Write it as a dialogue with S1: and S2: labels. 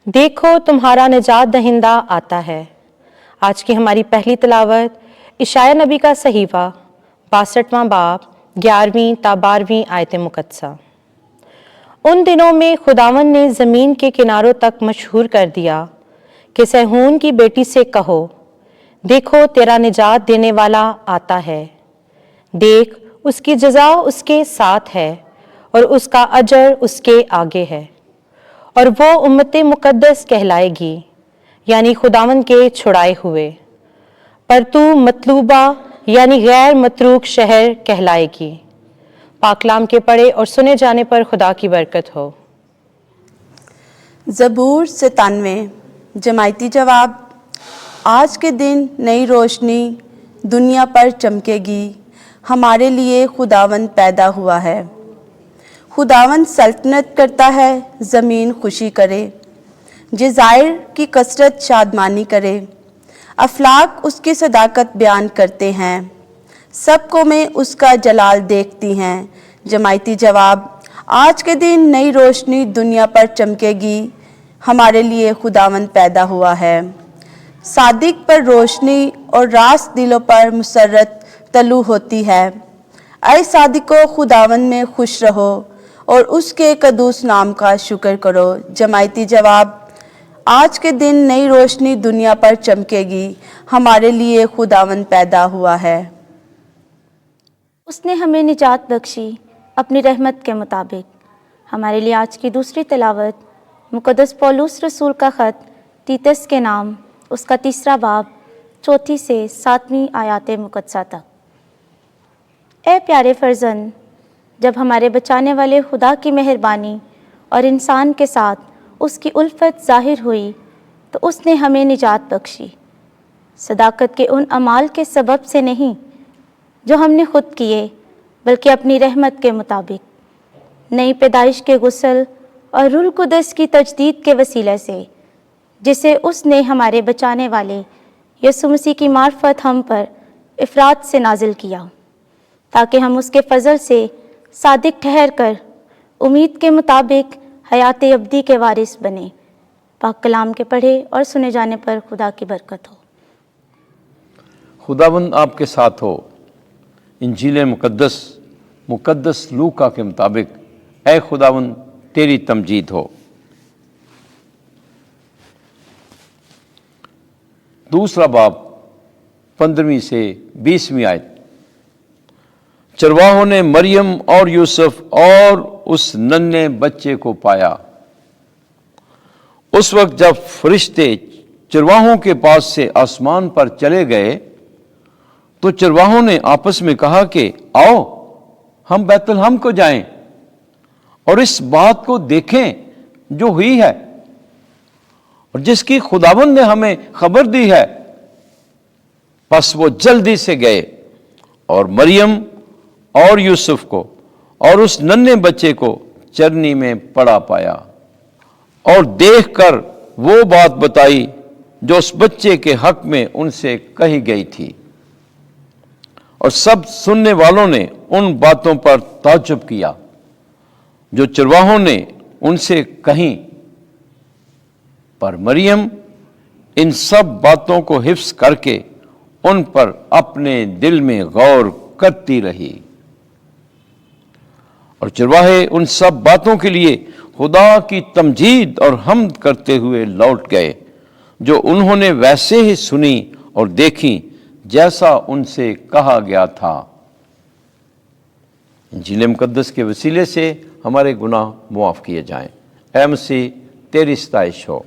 S1: دیکھو تمہارا نجات دہندہ آتا ہے۔ آج کی ہماری پہلی تلاوت اشعیاء نبی کا صحیفہ 62واں باب 11ویں تا 12ویں آیت مقدسہ۔ ان دنوں میں خداوند نے زمین کے کناروں تک مشہور کر دیا کہ سیہون کی بیٹی سے کہو، دیکھو تیرا نجات دینے والا آتا ہے، دیکھ اس کی جزا اس کے ساتھ ہے اور اس کا اجر اس کے آگے ہے، اور وہ امت مقدس کہلائے گی، یعنی خداوند کے چھڑائے ہوئے، پر تو مطلوبہ یعنی غیر متروک شہر کہلائے گی۔ پاک کلام کے پڑھے اور سنے جانے پر خدا کی برکت ہو۔
S2: زبور 97 جماعتی جواب۔ آج کے دن نئی روشنی دنیا پر چمکے گی، ہمارے لیے خداوند پیدا ہوا ہے۔ خداوند سلطنت کرتا ہے، زمین خوشی کرے، جزائر کی کثرت شادمانی کرے، افلاک اس کی صداقت بیان کرتے ہیں، سب قومیں اس کا جلال دیکھتی ہیں۔ جماعتی جواب۔ آج کے دن نئی روشنی دنیا پر چمکے گی، ہمارے لیے خداوند پیدا ہوا ہے۔ صادق پر روشنی اور راست دلوں پر مسرت طلوع ہوتی ہے۔ اے صادقو، خداوند میں خوش رہو اور اس کے قدوس نام کا شکر کرو۔ جماعتی جواب۔ آج کے دن نئی روشنی دنیا پر چمکے گی، ہمارے لیے خداوند پیدا ہوا ہے۔
S3: اس نے ہمیں نجات بخشی اپنی رحمت کے مطابق۔ ہمارے لیے آج کی دوسری تلاوت مقدس پولس رسول کا خط تیتس کے نام، اس کا 3 باب 4 سے 7 آیات مقدسہ تک۔ اے پیارے فرزند، جب ہمارے بچانے والے خدا کی مہربانی اور انسان کے ساتھ اس کی الفت ظاہر ہوئی تو اس نے ہمیں نجات بخشی، صداقت کے ان اعمال کے سبب سے نہیں جو ہم نے خود کیے، بلکہ اپنی رحمت کے مطابق، نئی پیدائش کے غسل اور روح القدس کی تجدید کے وسیلے سے، جسے اس نے ہمارے بچانے والے یسوع مسیح کی معرفت ہم پر افراط سے نازل کیا، تاکہ ہم اس کے فضل سے صادق ٹھہر کر امید کے مطابق حیات ابدی کے وارث بنے۔ پاک کلام کے پڑھے اور سنے جانے پر خدا کی برکت ہو۔
S4: خداوند آپ کے ساتھ ہو۔ انجیل مقدس لوکا کے مطابق اے خداوند تیری تمجید ہو۔ دوسرا باب 15 سے 20 آیت۔ چرواہوں نے مریم اور یوسف اور اس ننھے بچے کو پایا۔ اس وقت جب فرشتے چرواہوں کے پاس سے آسمان پر چلے گئے تو چرواہوں نے آپس میں کہا کہ آؤ ہم بیت لحم کو جائیں اور اس بات کو دیکھیں جو ہوئی ہے اور جس کی خداوند نے ہمیں خبر دی ہے۔ پس وہ جلدی سے گئے اور مریم اور یوسف کو اور اس ننھے بچے کو چرنی میں پڑا پایا اور دیکھ کر وہ بات بتائی جو اس بچے کے حق میں ان سے کہی گئی تھی، اور سب سننے والوں نے ان باتوں پر تعجب کیا جو چرواہوں نے ان سے کہیں، پر مریم ان سب باتوں کو حفظ کر کے ان پر اپنے دل میں غور کرتی رہی۔ اور چرواہے ان سب باتوں کے لیے خدا کی تمجید اور حمد کرتے ہوئے لوٹ گئے جو انہوں نے ویسے ہی سنی اور دیکھی جیسا ان سے کہا گیا تھا۔ انجیل مقدس کے وسیلے سے ہمارے گناہ معاف کیے جائیں۔ اے مسیح تیری ستائش ہو۔